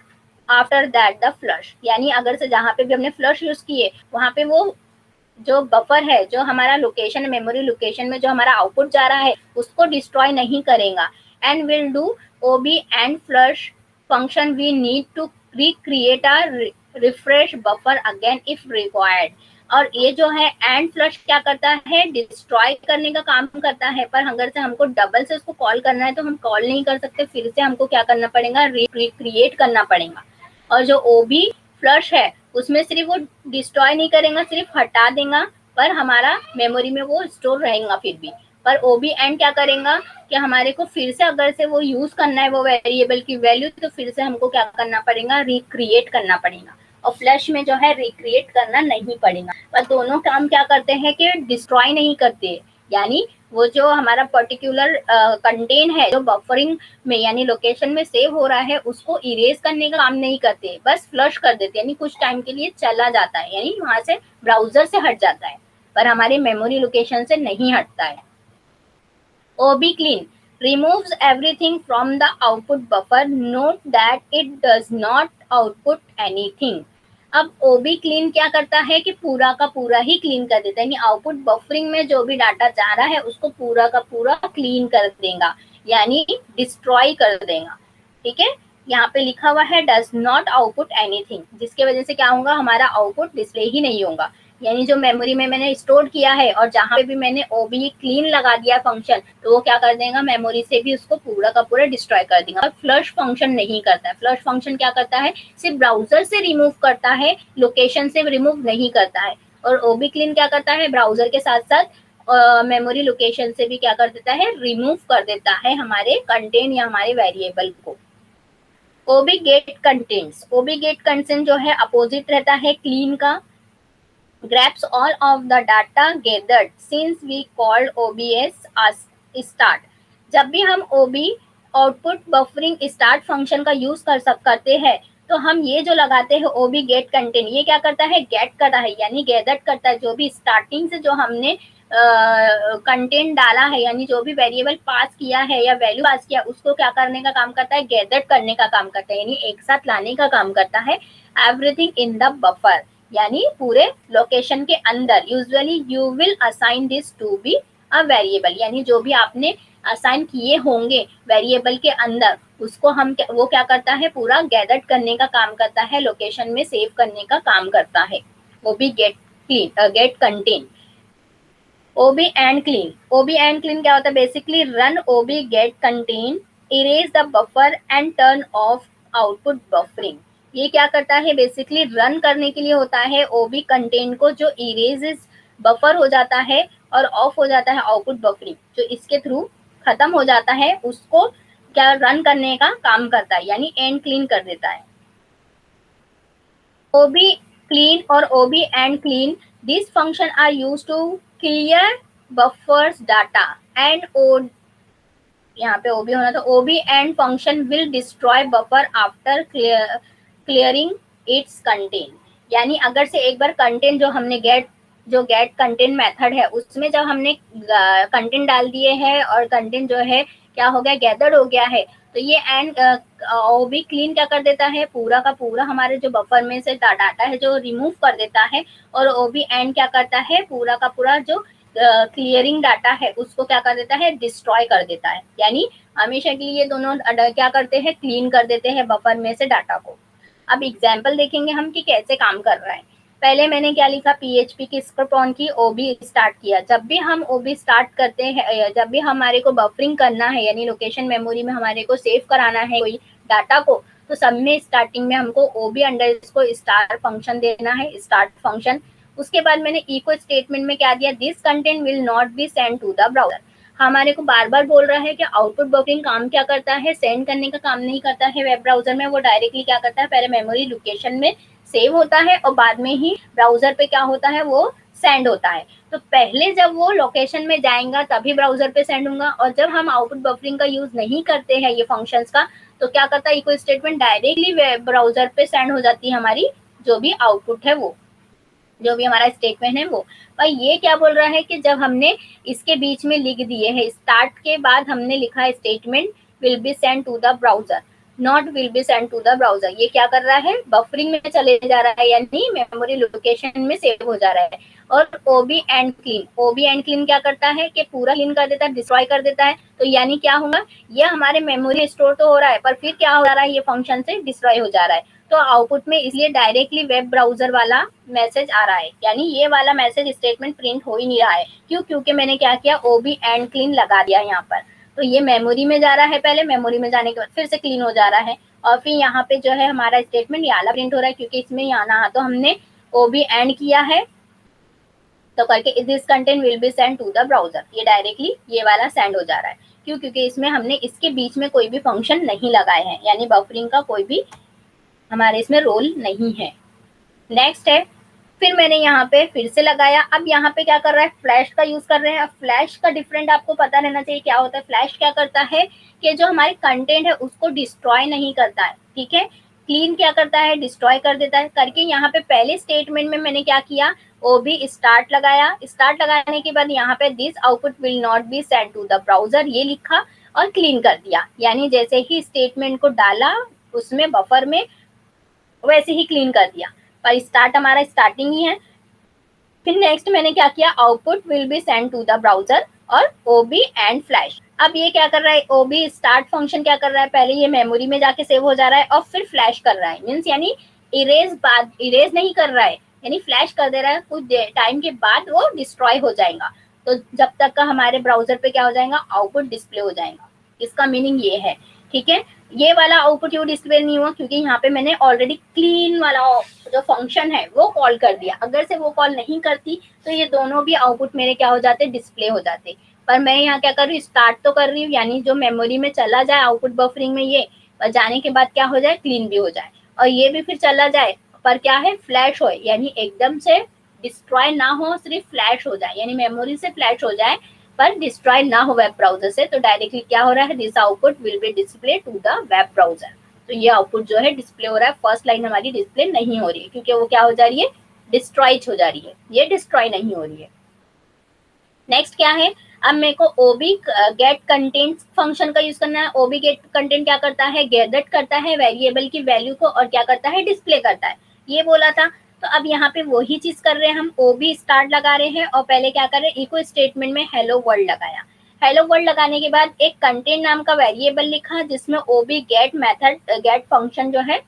after that the flush, यानी अगर से जहाँ पे भी हमने फ्लश यूज किए, वहां पे वो जो बफर है, जो हमारा लोकेशन, मेमोरी लोकेशन में जो हमारा आउटपुट जा रहा है, उसको डिस्ट्रॉय नहीं करेगा। And will do OB and flush function, we need to recreate a refresh buffer again if required. और ये जो है एंड फ्लश क्या करता है, डिस्ट्रॉय करने का काम करता है, पर अगर से हमको डबल से उसको कॉल करना है तो हम कॉल नहीं कर सकते, फिर से हमको क्या करना पड़ेगा, रिक्रिएट करना पड़ेगा। और जो ओबी फ्लश है, उसमें सिर्फ वो डिस्ट्रॉय नहीं करेगा, सिर्फ हटा देगा, पर हमारा मेमोरी में वो स्टोर रहेगा फिर भी। पर ओबी एंड क्या करेगा कि हमारे को फिर से अगर से वो यूज करना है वो वेरिएबल की वैल्यू, तो फिर से हमको क्या करना पड़ेगा, रिक्रिएट करना पड़ेगा। और फ्लैश में जो है रिक्रिएट करना नहीं पड़ेगा। पर दोनों काम क्या करते हैं कि डिस्ट्रॉय नहीं करते, यानी वो जो हमारा पर्टिकुलर कंटेंट है जो बफरिंग में यानी लोकेशन में सेव हो रहा है, उसको इरेज करने का काम नहीं करते, बस फ्लश कर देते, यानी कुछ टाइम के लिए चला जाता है, यानी वहां से ब्राउजर से हट जाता है, पर हमारे मेमोरी लोकेशन से नहीं हटता है। OB clean removes everything from the output buffer. Note that it does not output anything. अब OB clean क्या करता है कि पूरा का पूरा ही क्लीन कर देता है, यानी आउटपुट बफरिंग में जो भी डाटा जा रहा है उसको पूरा का पूरा क्लीन कर देगा, यानी डिस्ट्रॉय कर देगा। ठीक है, यहाँ पे लिखा हुआ है डज नॉट आउटपुट एनीथिंग, जिसके वजह से क्या होगा, हमारा आउटपुट डिस्प्ले ही नहीं होगा। यानी जो मेमोरी में मैंने स्टोर किया है और जहां पे भी मैंने ओबी क्लीन लगा दिया फंक्शन, तो वो क्या कर देगा, मेमोरी से भी उसको पूरा का पूरा डिस्ट्रॉय कर देगा। और फ्लश फंक्शन नहीं करता है। फ्लश फंक्शन क्या करता है, सिर्फ ब्राउजर से रिमूव करता है, लोकेशन से रिमूव नहीं करता है। और ओबी क्लीन क्या करता है, ब्राउजर के साथ साथ मेमोरी लोकेशन से भी क्या कर देता है, रिमूव कर देता है हमारे कंटेंट या हमारे वेरिएबल को। ओबी गेट कंटेंट्स, ओबी गेट कंटेंट जो है अपोजिट रहता है क्लीन का। grabs all of the data gathered since we called OBS as start। जब भी हम OB output buffering start function का यूज करते हैं, तो हम ये जो लगाते हैं OB गेट कंटेंट, ये क्या करता है, गेट करता है, यानी गैदर करता है, जो भी स्टार्टिंग से जो हमने कंटेंट डाला है, यानी जो भी वेरिएबल पास किया है या वैल्यू पास किया, उसको क्या करने का काम करता है, गैदर करने का काम करता है, यानी एक साथ लाने का काम करता है। एवरीथिंग इन द बफर, यानी पूरे लोकेशन के अंदर। Usually you will assign this to be a variable, यानी जो भी आपने असाइन किए होंगे वेरिएबल के अंदर, उसको हम वो क्या करता है, पूरा गैदर करने का काम करता है, लोकेशन में सेव करने का काम करता है। वो भी get clean, get content. OB and clean, OB and clean क्या होता है, basically run OB get content, erase the buffer and turn off output buffering. ये क्या करता है, बेसिकली रन करने के लिए होता है ओबी कंटेंट को, जो इरेजेस बफर हो जाता है और ऑफ हो जाता है आउटपुट बफरिंग, जो इसके थ्रू खत्म हो जाता है, उसको क्या रन करने का काम करता है, यानी एंड क्लीन कर देता है। OB clean or OB and clean, these functions are used to clear buffers data and O, यहाँ पे OB होना, तो OB and function will destroy buffer after clearing its content। यानी अगर से एक बार कंटेंट जो हमने गेट कंटेंट मेथड है, उसमें जब हमने कंटेंट डाल दिए हैं और कंटेंट जो है क्या हो गया, गैदर्ड हो गया है, तो ये एंड ओबी क्लीन क्या कर देता है, पूरा का पूरा हमारे जो बफर में से डाटा है जो रिमूव कर देता है। और ओबी एंड क्या करता है, पूरा का पूरा जो क्लियरिंग डाटा है उसको क्या कर देता है, डिस्ट्रॉय कर देता है, यानी हमेशा के लिए ये दोनों क्या करते हैं, क्लीन कर देते हैं बफर में से डाटा को। अब एग्जाम्पल देखेंगे हम कि कैसे काम कर रहा है। पहले मैंने क्या लिखा, PHP की स्क्रिप्ट ऑन की, ओबी स्टार्ट किया। जब भी हम ओबी स्टार्ट करते हैं, जब भी हमारे को बफरिंग करना है, यानी लोकेशन मेमोरी में हमारे को सेव कराना है कोई डाटा को, तो सब में स्टार्टिंग में हमको ओबी अंडरस्कोर स्टार फंक्शन देना है, स्टार्ट फंक्शन। उसके बाद मैंने इको स्टेटमेंट में क्या दिया, this content will not be send to the browser. हमारे को बार बार बोल रहा है कि आउटपुट बफरिंग काम क्या करता है, सेंड करने का काम नहीं करता है वेब ब्राउजर में, वो डायरेक्टली क्या करता है, पहले मेमोरी लोकेशन में सेव होता है और बाद में ही ब्राउजर पे क्या होता है, वो सेंड होता है। तो पहले जब वो लोकेशन में जाएगा तभी ब्राउजर पे सेंड होगा, और जब हम आउटपुट बफरिंग का यूज नहीं करते हैं ये फंक्शंस का, तो क्या करता है echo statement directly web browser पे सेंड हो जाती है हमारी जो भी आउटपुट है, वो जो भी हमारा स्टेटमेंट है वो। पर ये क्या बोल रहा है कि जब हमने इसके बीच में लिख दिए है, स्टार्ट के बाद हमने लिखा है statement will be send to the browser, not will be send to the browser, ये क्या कर रहा है, बफरिंग में चले जा रहा है, यानी मेमोरी लोकेशन में सेव हो जा रहा है। और OB and clean, OB and clean क्या करता है कि पूरा क्लीन कर देता है, डिस्ट्रॉय कर देता है। तो यानी क्या होगा, ये हमारे मेमोरी स्टोर तो हो रहा है पर फिर क्या हो रहा है, ये फंक्शन से डिस्ट्रॉय हो जा रहा है। तो आउटपुट में इसलिए डायरेक्टली वेब ब्राउजर वाला मैसेज आ रहा है, यानी ये वाला मैसेज स्टेटमेंट प्रिंट हो ही नहीं रहा है। क्यों, क्योंकि मैंने क्या किया, ओबी एंड क्लीन लगा दिया यहाँ पर। तो ये मेमोरी में जा रहा है, पहले मेमोरी में जाने के बाद फिर से क्लीन हो जा रहा है, और फिर यहाँ पे जो है हमारा स्टेटमेंट ये वाला प्रिंट हो रहा है, क्योंकि इसमें यहाँ तो हमने ओबी एंड किया है तो करके this content will be send to the browser, ये डायरेक्टली ये वाला सेंड हो जा रहा है। क्यों, क्योंकि इसमें हमने इसके बीच में कोई भी फंक्शन नहीं लगाए हैं, यानी बफरिंग का कोई भी हमारे इसमें रोल नहीं है। नेक्स्ट है, फिर मैंने यहाँ पे फिर से लगाया। अब यहाँ पे क्या कर रहा है, फ्लैश का यूज कर रहे हैं। अब फ्लैश का डिफरेंट आपको पता रहना चाहिए क्या होता है। फ्लैश क्या करता है कि जो हमारे कंटेंट है उसको डिस्ट्रॉय नहीं करता है, ठीक है। क्लीन क्या करता है, डिस्ट्रॉय कर देता है। करके यहाँ पे पहले स्टेटमेंट में मैंने क्या किया, ओबी स्टार्ट लगाया। स्टार्ट लगाने के बाद यहाँ पे this output will not be send to the browser, ये लिखा और क्लीन कर दिया। यानी जैसे ही स्टेटमेंट को डाला उसमें बफर में, वैसे ही क्लीन कर दिया। पर स्टार्ट हमारा स्टार्टिंग ही है। फिर नेक्स्ट मैंने क्या किया, output will be send to the browser और ओबी एंड फ्लैश। अब ये क्या कर रहा है, ओबी स्टार्ट फंक्शन क्या कर रहा है, पहले ये मेमोरी में जाके सेव हो जा रहा है और फिर फ्लैश कर रहा है। मीन्स यानी इरेज नहीं कर रहा है, यानी फ्लैश कर दे रहा है। कुछ टाइम के बाद वो डिस्ट्रॉय हो जाएगा, तो जब तक का हमारे ब्राउजर पे क्या हो जाएगा, आउटपुट डिस्प्ले हो जाएगा। इसका मीनिंग ये है, ठीक है। ये वाला आउटपुट क्यों डिस्प्ले नहीं हुआ, क्योंकि यहाँ पे मैंने ऑलरेडी क्लीन वाला जो फंक्शन है वो कॉल कर दिया। अगर से वो कॉल नहीं करती तो ये दोनों भी आउटपुट मेरे क्या हो जाते, डिस्प्ले हो जाते। पर मैं यहाँ क्या कर रही हूँ, स्टार्ट तो कर रही हूँ, यानी जो मेमोरी में चला जाए आउटपुट बफरिंग में ये, पर जाने के बाद क्या हो जाए, क्लीन भी हो जाए। और ये भी फिर चला जाए पर क्या है, फ्लैश हो, यानी एकदम से डिस्ट्रॉय ना हो, सिर्फ फ्लैश हो जाए, यानी मेमोरी से फ्लैश हो जाए पर डिस्ट्रॉय ना हो वेब ब्राउजर से। तो डायरेक्टली क्या हो रहा है, this output will be display to the web browser. तो ये आउटपुट जो है डिस्प्ले हो रहा है, फर्स्ट लाइन हमारी डिस्प्ले नहीं हो रही है, क्योंकि वो क्या हो जा रही है, डिस्ट्रॉय हो जा रही है, ये डिस्ट्रॉय नहीं हो रही है। नेक्स्ट क्या है, अब मेरे को ओबी गेट कंटेंट फंक्शन का यूज करना है। ओबी गेट कंटेंट क्या करता है, गैदर करता है वेरिएबल की वैल्यू को और क्या करता है, डिस्प्ले करता है, ये बोला था। तो अब यहाँ पे वही चीज कर रहे हैं हम, ओबी स्टार्ट लगा रहे हैं और पहले क्या कर रहे हैं, इको स्टेटमेंट में हेलो वर्ल्ड लगाया। हेलो वर्ल्ड लगाने के बाद एक कंटेंट नाम का वेरिएबल लिखा, जिसमें ओबी गेट मेथड गेट फंक्शन जो है,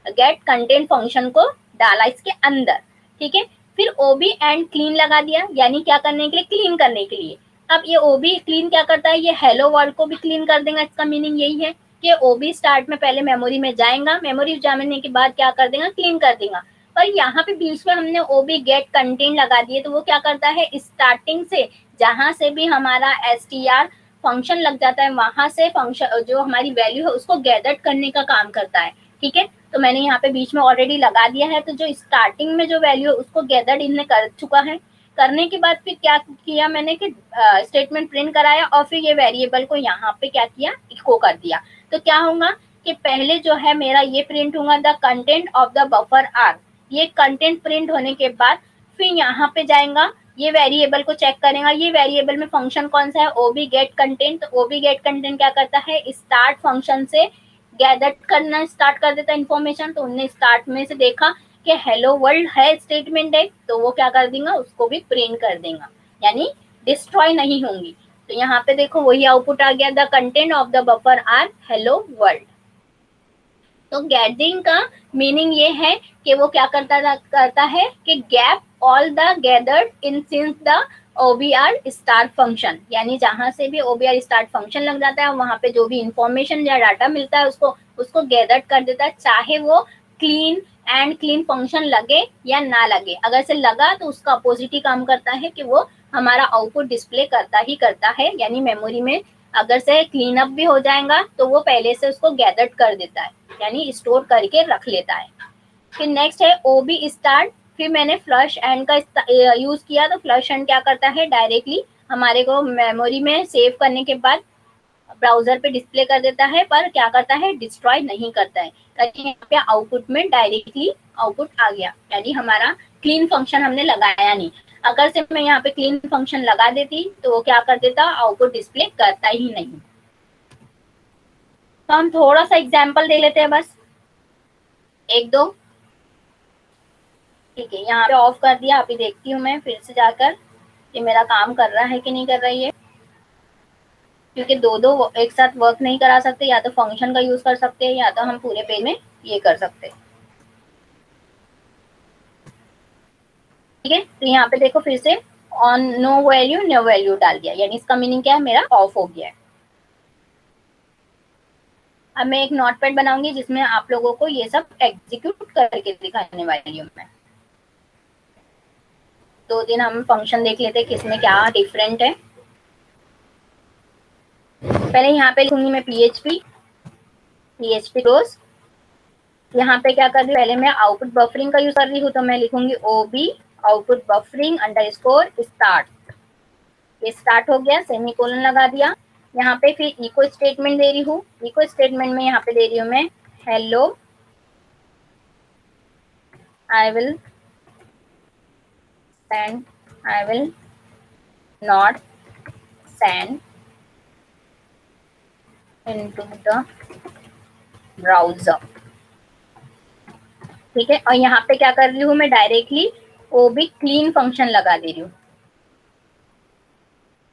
गेट कंटेंट फंक्शन को डाला इसके अंदर, ठीक है। फिर ओबी एंड क्लीन लगा दिया, यानी क्या करने के लिए, क्लीन करने के लिए। अब ये ओबी क्लीन क्या करता है, ये हेलो वर्ल्ड को भी क्लीन कर देगा। इसका मीनिंग यही है कि ओबी स्टार्ट में पहले मेमोरी में जाएगा, मेमोरी जाने के बाद क्या कर देगा, क्लीन कर देगा। पर यहाँ पे बीच में हमने ओबी गेट कंटेंट लगा दिए, तो वो क्या करता है, स्टार्टिंग से जहां से भी हमारा str फंक्शन लग जाता है, वहां से फंक्शन जो हमारी वैल्यू है उसको गैदर करने का काम करता है, ठीक है। तो मैंने यहाँ पे बीच में ऑलरेडी लगा दिया है, तो जो स्टार्टिंग में जो वैल्यू है उसको गैदर्ड इनने कर चुका है। करने के बाद फिर क्या किया मैंने कि स्टेटमेंट प्रिंट कराया और फिर ये वेरिएबल को यहाँ पे क्या किया, इको कर दिया। तो क्या होगा कि पहले जो है मेरा ये प्रिंट होगा, the content of the buffer are. ये कंटेंट प्रिंट होने के बाद फिर यहाँ पे जाएगा, ये वेरिएबल को चेक करेगा। ये वेरिएबल में फंक्शन कौन सा है, ओबी गेट कंटेंट। तो ओबी गेट कंटेंट क्या करता है, स्टार्ट फंक्शन से गैदर करना स्टार्ट कर देता है इन्फॉर्मेशन। तो उन्होंने स्टार्ट में से देखा कि हेलो वर्ल्ड है स्टेटमेंट है, तो वो क्या कर देगा, उसको भी प्रिंट कर देगा, यानी डिस्ट्रॉय नहीं होंगी। तो यहाँ पे देखो वही आउटपुट आ गया, the content of the buffer are hello world. तो गैदरिंग का मीनिंग ये है कि वो क्या करता है कि gap all the gathered in since the OBR start function, यानी जहां से भी OBR स्टार्ट फंक्शन लग जाता है वहां पे जो भी इंफॉर्मेशन या डाटा मिलता है उसको गैदर कर देता है, चाहे वो क्लीन एंड क्लीन फंक्शन लगे या ना लगे। अगर से लगा तो उसका अपोजिट ही काम करता है कि वो हमारा आउटपुट डिस्प्ले करता ही करता है, यानी मेमोरी में अगर से क्लीन अप भी हो जाएगा तो वो पहले से उसको गैदर कर देता है, यानी स्टोर करके रख लेता है। फिर नेक्स्ट है OB स्टार्ट। फिर मैंने फ्लश एंड का यूज किया, तो फ्लश एंड क्या करता है, डायरेक्टली हमारे को मेमोरी में सेव करने के बाद ब्राउजर पे डिस्प्ले कर देता है, पर क्या करता है, डिस्ट्रॉय नहीं करता है। ताकि यहाँ पे आउटपुट में डायरेक्टली आउटपुट आ गया, यानी हमारा क्लीन फंक्शन हमने लगाया नहीं। अगर से मैं यहाँ पे क्लीन फंक्शन लगा देती तो वो क्या कर देता, आउटपुट डिस्प्ले करता ही नहीं। तो हम थोड़ा सा एग्जाम्पल दे लेते हैं, बस एक दो। ठीक है, यहाँ पे ऑफ कर दिया, अभी देखती हूँ मैं फिर से जाकर ये मेरा काम कर रहा है कि नहीं कर रही है, क्योंकि दो दो एक साथ वर्क नहीं करा सकते, या तो फंक्शन का यूज कर सकते हैं या तो हम पूरे पेज में ये कर सकते हैं। ठीक है, तो यहाँ पे देखो फिर से ऑन नो वैल्यू डाल दिया, यानी इसका मीनिंग क्या है, मेरा ऑफ हो गया है। अब मैं एक नोटपैड बनाऊंगी जिसमें आप लोगों को ये सब एग्जीक्यूट करके दिखाने वाली हूँ मैं। 2 दिन हम फंक्शन देख लेते हैं किसमें क्या डिफरेंट है। पहले यहाँ पे लिखूंगी मैं PHP रोज। यहाँ पे क्या कर रही हूँ, पहले मैं आउटपुट बफरिंग का यूज कर रही हूँ, तो मैं लिखूंगी OB output buffering underscore start. ये स्टार्ट हो गया, सेमीकोलन लगा दिया। यहाँ पे फिर इको स्टेटमेंट दे रही हूँ। इको स्टेटमेंट में यहाँ पे दे रही हूँ मैं hello I will send, I will not send into the browser. ठीक है, और यहाँ पे क्या कर रही हूँ मैं, डायरेक्टली OB क्लीन फंक्शन लगा दे रही हूँ।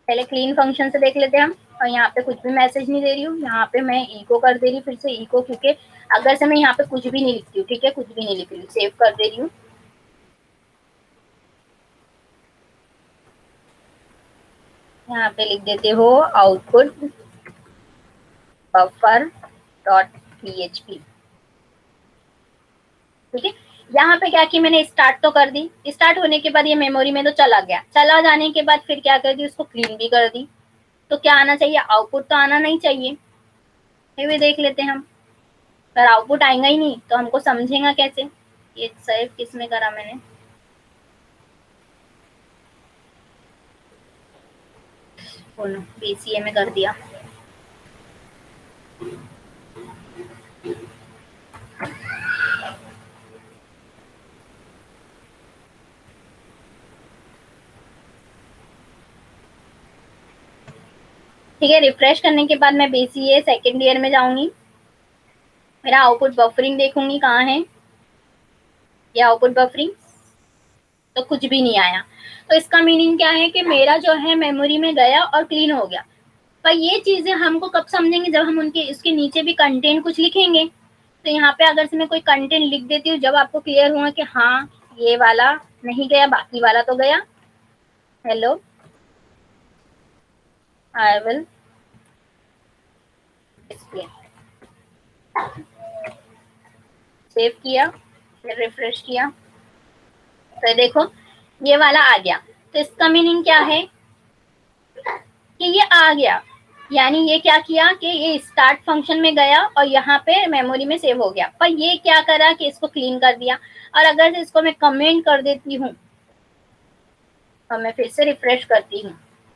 पहले क्लीन फंक्शन से देख लेते हैं हम। और यहाँ पे कुछ भी मैसेज नहीं दे रही हूँ, यहाँ पे मैं इको कर दे रही हूँ, फिर से इको, क्योंकि अगर से मैं यहाँ पे कुछ भी नहीं लिखती हूँ, ठीक है, कुछ भी नहीं लिख रही हूँ, सेव कर दे रही हूँ। यहाँ पे लिख देते हो आउटपुट बफर डॉट PHP। ठीक है, यहाँ पे क्या की मैंने स्टार्ट तो कर दी, स्टार्ट होने के बाद ये मेमोरी में तो चला गया, चला जाने के बाद फिर क्या कर दी, उसको क्लीन भी कर दी। तो क्या आना चाहिए, आउटपुट तो आना नहीं चाहिए। फिर भी देख लेते हैं हम, पर आउटपुट आएगा ही नहीं तो हमको समझेगा कैसे। ये सेव किस में करा मैंने, बोलो BCA में कर दिया। ठीक है, रिफ्रेश करने के बाद मैं BCA सेकेंड ईयर में जाऊंगी, मेरा आउटपुट बफरिंग देखूंगी कहाँ है, ये आउटपुट बफरिंग, तो कुछ भी नहीं आया। तो इसका मीनिंग क्या है कि मेरा जो है मेमोरी में गया और क्लीन हो गया। पर ये चीजें हमको कब समझेंगे, जब हम उनके इसके नीचे भी कंटेंट कुछ लिखेंगे। तो यहाँ पे अगर से मैं कोई कंटेंट लिख देती हूँ, जब आपको क्लियर हुआ कि हाँ ये वाला नहीं गया, बाकी वाला तो गया, hello I will display, save किया, फिर रिफ्रेश किया, तो देखो ये वाला आ गया। तो इसका मीनिंग क्या है कि ये आ गया, यानी ये क्या किया कि ये स्टार्ट फंक्शन में गया और यहाँ पे मेमोरी में सेव हो गया। पर ये क्या करा कि इसको क्लीन कर दिया। और अगर इसको मैं कमेंट कर देती हूँ और मैं फिर से रिफ्रेश करती हूँ,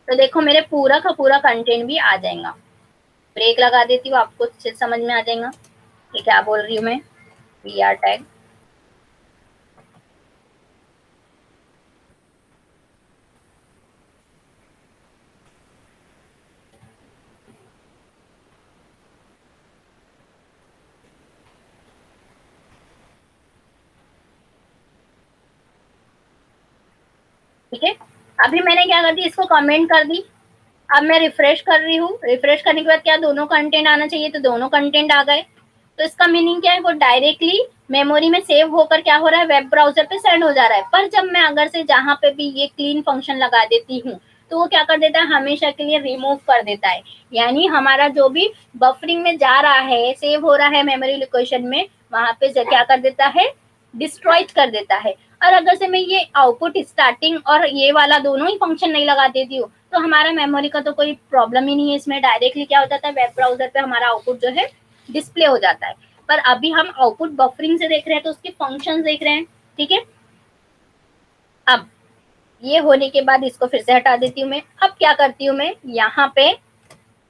तो देखो मेरे पूरा का पूरा कंटेंट भी आ जाएगा। ब्रेक लगा देती हूँ, आपको समझ में आ जाएगा कि क्या बोल रही हूँ मैं। VR टैग, ठीक है। अभी मैंने क्या कर दी, इसको कमेंट कर दी। अब मैं रिफ्रेश कर रही हूँ, रिफ्रेश करने के बाद क्या दोनों कंटेंट आना चाहिए, तो दोनों कंटेंट आ गए। तो इसका मीनिंग क्या है, वो डायरेक्टली मेमोरी में सेव होकर क्या हो रहा है, वेब ब्राउजर पे सेंड हो जा रहा है। पर जब मैं अगर से जहां पे भी ये क्लीन फंक्शन लगा देती हूँ तो वो क्या कर देता है, हमेशा के लिए रिमूव कर देता है। यानी हमारा जो भी बफरिंग में जा रहा है, सेव हो रहा है मेमोरी लोकेशन में, वहां पे क्या कर देता है, डिस्ट्रॉय कर देता है। और अगर से मैं ये आउटपुट स्टार्टिंग और ये वाला दोनों ही फंक्शन नहीं लगा देती हूँ तो हमारा मेमोरी का तो कोई प्रॉब्लम ही नहीं है। इसमें डायरेक्टली क्या हो जाता है, वेब ब्राउजर पे हमारा आउटपुट जो है डिस्प्ले हो जाता है। पर अभी हम आउटपुट बफरिंग से देख रहे हैं तो उसके फंक्शन देख रहे हैं। ठीक है, अब ये होने के बाद इसको फिर से हटा देती हूँ मैं। अब क्या करती हूँ मैं, यहाँ पे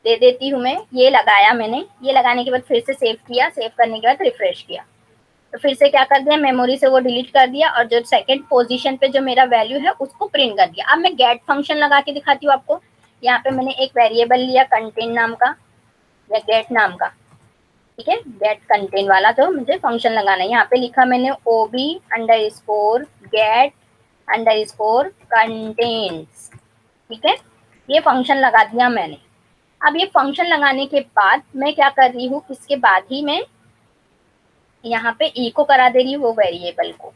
दे देती हूँ मैं, ये लगाया मैंने, ये लगाने के बाद फिर से सेव किया, सेव करने के बाद रिफ्रेश किया तो फिर से क्या कर दिया, मेमोरी से वो डिलीट कर दिया और जो सेकंड पोजीशन पे जो मेरा वैल्यू है उसको प्रिंट कर दिया। अब मैं गेट फंक्शन लगा के दिखाती हूँ आपको। यहाँ पे मैंने एक वेरिएबल लिया कंटेंट नाम का या गेट नाम का। ठीक है, गेट कंटेंट वाला जो मुझे फंक्शन लगाना है, यहाँ पे लिखा मैंने OB underscore get underscore contents. ठीक है, ये फंक्शन लगा दिया मैंने। अब ये फंक्शन लगाने के बाद मैं क्या कर रही हूँ, इसके बाद ही मैं यहाँ पे इको करा दे रही हूँ वो वेरिएबल को।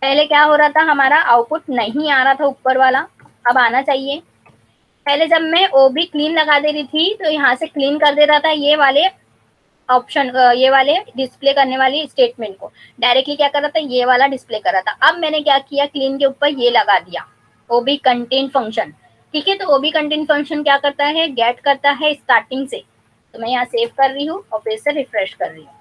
पहले क्या हो रहा था, हमारा आउटपुट नहीं आ रहा था ऊपर वाला, अब आना चाहिए। पहले जब मैं ओबी क्लीन लगा दे रही थी तो यहाँ से क्लीन कर दे रहा था ये वाले ऑप्शन, ये वाले डिस्प्ले करने वाली स्टेटमेंट को डायरेक्टली क्या कर रहा था, ये वाला डिस्प्ले कर रहा था। अब मैंने क्या किया, क्लीन के ऊपर ये लगा दिया ओबी कंटेंट फंक्शन। ठीक है, तो ओबी कंटेंट फंक्शन क्या करता है, गेट करता है स्टार्टिंग से। तो मैं यहाँ सेव कर रही हूँ और फिर से रिफ्रेश कर रही हूँ।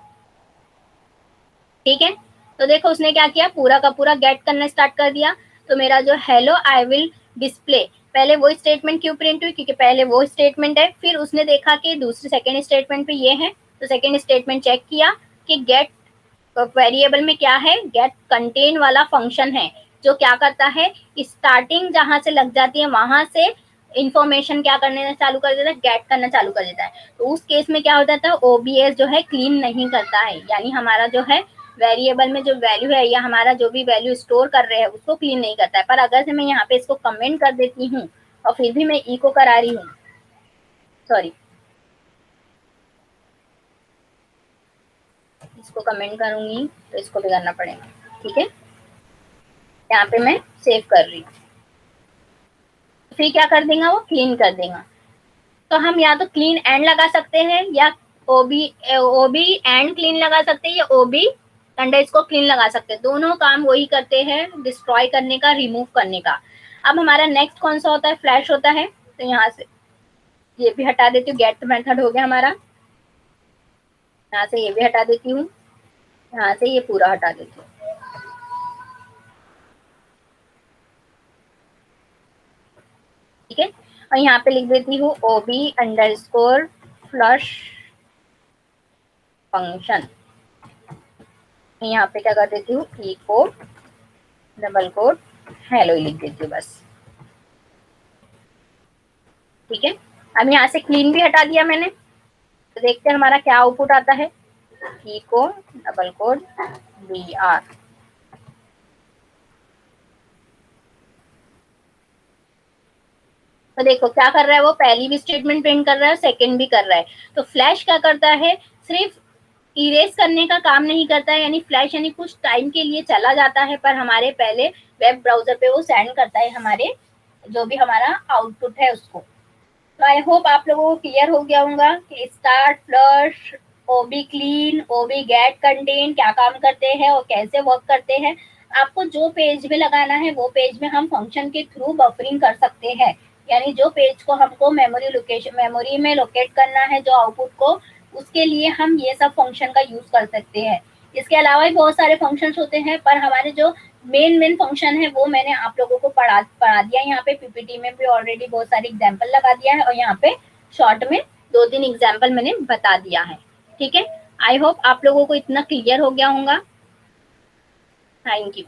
ठीक है, तो देखो उसने क्या किया, पूरा का पूरा गेट करना स्टार्ट कर दिया। तो मेरा जो हेलो आई विल डिस्प्ले, पहले वो स्टेटमेंट क्यों प्रिंट हुई, क्योंकि पहले वो स्टेटमेंट है, फिर उसने देखा कि दूसरे सेकेंड स्टेटमेंट पे ये है तो सेकेंड स्टेटमेंट चेक किया कि गेट वेरिएबल में क्या है, गेट कंटेन वाला फंक्शन है जो क्या करता है, स्टार्टिंग जहां से लग जाती है वहां से इंफॉर्मेशन क्या करने चालू कर देता है, गेट करना चालू कर देता है। तो उस केस में क्या हो जाता है, ओबीएस जो है क्लीन नहीं करता है, यानी हमारा जो है वेरिएबल में जो वैल्यू है या हमारा जो भी वैल्यू स्टोर कर रहे हैं उसको क्लीन नहीं करता है। पर अगर से मैं यहाँ पे इसको कमेंट कर देती हूँ और फिर भी मैं इको करा रही हूँ, सॉरी इसको कमेंट करूंगी तो इसको भी करना पड़ेगा। ठीक है, यहाँ पे मैं सेव कर रही हूँ, फिर क्या कर देगा, वो क्लीन कर देगा। तो हम या तो क्लीन एंड लगा सकते हैं या ओबी ओबी एंड क्लीन लगा सकते हैं या ओबी अंडर इसको क्लीन लगा सकते हैं। दोनों काम वही करते हैं, डिस्ट्रॉय करने का, रिमूव करने का। अब हमारा नेक्स्ट कौन सा होता है, फ्लैश होता है। तो यहाँ से ये भी हटा देती हूँ, गेट मेथड हो गया हमारा, यहाँ से ये भी हटा देती हूँ, यहाँ से ये पूरा हटा देती हूँ। ठीक है, और यहाँ पे लिख देती हूँ ओबी अंडर स्कोर फ्लश फंक्शन। यहाँ पे क्या कर देती हूँ, इको डबल कोड हेलो लिख देती हूँ बस। ठीक है, अब यहाँ से क्लीन भी हटा दिया मैंने, तो देखते हैं हमारा क्या आउटपुट आता है, echo double quote B R. तो देखो क्या कर रहा है, वो पहली भी स्टेटमेंट प्रिंट कर रहा है, सेकंड भी कर रहा है। तो फ्लैश क्या करता है, सिर्फ इरेज करने का काम नहीं करता है, यानी फ्लैश यानी कुछ टाइम के लिए चला जाता है, पर हमारे पहले वेब ब्राउजर पे वो सेंड करता है हमारे जो भी हमारा आउटपुट है उसको। तो आई होप आप लोगों को क्लियर हो गया होगा कि स्टार्ट, फ्लश, ओबी क्लीन, ओबी गेट कंटेंट क्या काम करते हैं और कैसे वर्क करते हैं। आपको जो पेज में लगाना है वो पेज में हम फंक्शन के थ्रू बफरिंग कर सकते हैं, यानी जो पेज को हमको मेमोरी लोकेशन मेमोरी में लोकेट करना है जो आउटपुट को, उसके लिए हम ये सब फंक्शन का यूज कर सकते हैं। इसके अलावा भी बहुत सारे फंक्शंस होते हैं, पर हमारे जो मेन फंक्शन है वो मैंने आप लोगों को पढ़ा दिया। यहाँ पे पीपीटी में भी ऑलरेडी बहुत सारे एग्जाम्पल लगा दिया है और यहाँ पे शॉर्ट में 2-3 एग्जाम्पल मैंने बता दिया है। ठीक है, आई होप आप लोगों को इतना क्लियर हो गया होगा। Thank you.